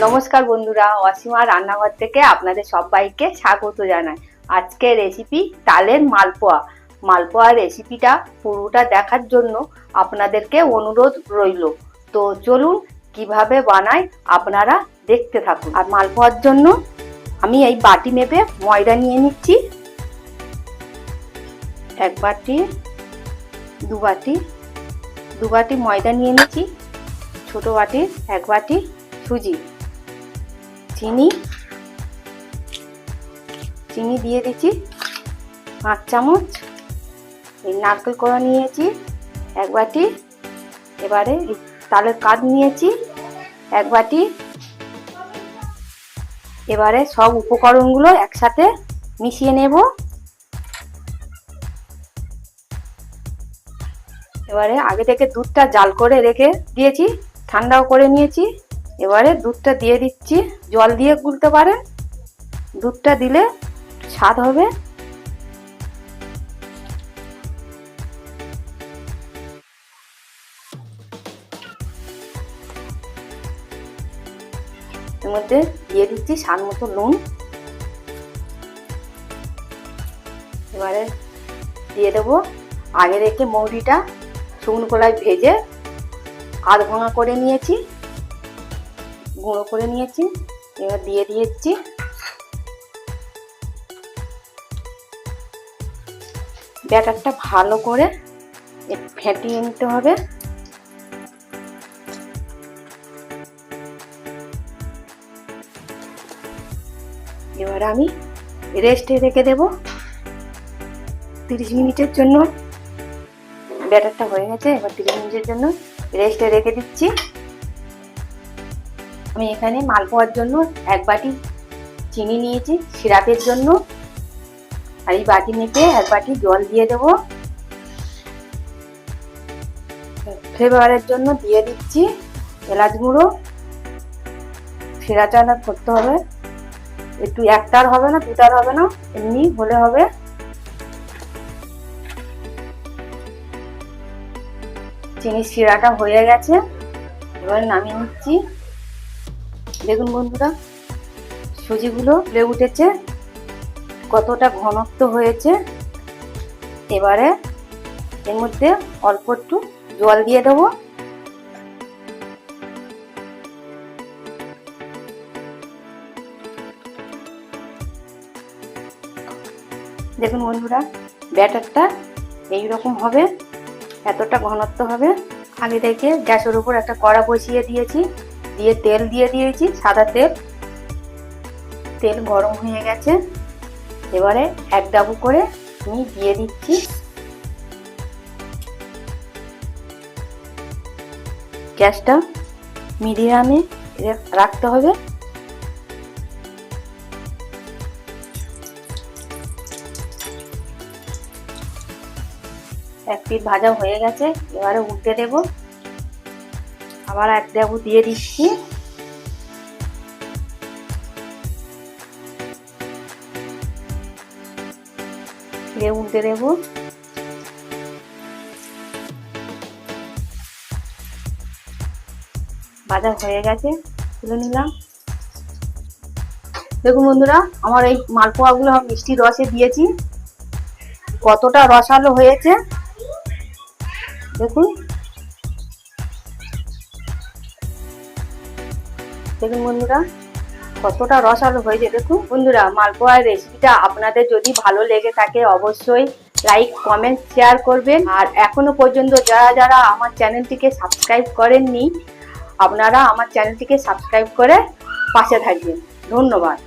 নমস্কার বন্ধুরা, অসীমা রান্নাঘর থেকে আপনাদের সবাইকে স্বাগত জানাই। আজকে রেসিপি তালের মালপোয়া। মালপোয়া রেসিপিটা পুরোটা দেখার জন্য আপনাদেরকে অনুরোধ রইল। তো চলুন কিভাবে বানাই আপনারা দেখতে থাকুন। আর মালপোয়ার জন্য আমি এই বাটি মেপে ময়দা নিয়ে নিচ্ছি। এক বাটি, দু বাটি ময়দা নিয়ে নিচ্ছি। ছোট বাটি এক বাটি সুজি, চিনি দিয়ে দিচ্ছি 5 চামচ। এই নারকেল কোড়া নিয়েছি এক বাটি। এবারে তালের কাঠ নিয়েছি এক বাটি। এবারে সব উপকরণগুলো একসাথে মিশিয়ে নেব। এবারে আগে থেকে দুধটা জাল করে রেখে দিয়েছি, ঠান্ডাও করে নিয়েছি। এবারে দুধটা দিয়ে দিচ্ছি। জল দিয়ে গুলতে পারেন, দুধটা দিলে স্বাদ হবে। এর মধ্যে দিয়ে দিচ্ছি স্বাদ মতো নুন। এবারে দিয়ে দেবো আগে রেখে মৌরিটা শুকনো কড়াই ভেজে আধ ভাঙা করে নিয়েছি, গুঁড়ো করে নিয়েছি। এবার দিয়ে দিয়েছি। ব্যাটারটা ভালো করে ফেটিয়ে নিতে হবে। এবার আমি রেস্টে রেখে দেব 30 মিনিটের জন্য। ব্যাটারটা হয়ে গেছে, এবার 30 মিনিটের জন্য রেস্টে রেখে দিচ্ছি। আমি এখানে মালপোয়ার জন্য এক বাটি চিনি নিয়েছি সিরাপের জন্য। আর এই বাটি মেপে এক বাটি জল দিয়ে দেব। ফ্লেভারের জন্য দিয়ে দিচ্ছি এলাচ গুঁড়ো। সেরা চানা করতে হবে, একটু একটার হবে না, দুটার হবে না, এমনি হলে হবে। চিনির শিরাটা হয়ে গেছে, এবার নামিয়ে নিচ্ছি। দেখুন বন্ধুরা, সুজিগুলো ফুলে উঠেছে, কতটা ঘনত্ব হয়েছে। এবারে এর মধ্যে অল্প একটু জল দিয়ে দেবো। দেখুন বন্ধুরা, ব্যাটারটা এইরকম হবে, এতটা ঘনত্ব হবে। আগে থেকে গ্যাসের উপর একটা কড়া বসিয়ে দিয়েছি, দিয়ে তেল দিয়ে দিয়েছি, সাদা তেল। তেল গরম হয়ে গেছে, এবারে এক ডাবু করে আমি দিয়ে দিচ্ছি। গ্যাসটা মিডিয়ামে রাখতে হবে। এক পিঠ ভাজা হয়ে গেছে, এবারে উল্টে দেব। আবার এক ডাবু দিয়ে দিচ্ছি। উল্টে দেব। ভাজা হয়ে গেছে, তুলে নিলাম। দেখুন বন্ধুরা, আমার এই মালপোয়াগুলো আমি মিষ্টি রসে দিয়েছি, কতটা রসালো হয়েছে দেখুন। দেখুন বন্ধুরা, কতটা রসালো হয়েছে। দেখুন বন্ধুরা, মালপোয়ার রেসিপিটা আপনাদের যদি ভালো লেগে থাকে অবশ্যই লাইক, কমেন্ট, শেয়ার করবেন। আর এখনো পর্যন্ত যারা আমার চ্যানেলটিকে সাবস্ক্রাইব করেননি, আপনারা আমার চ্যানেলটিকে সাবস্ক্রাইব করে পাশে থাকবেন। ধন্যবাদ।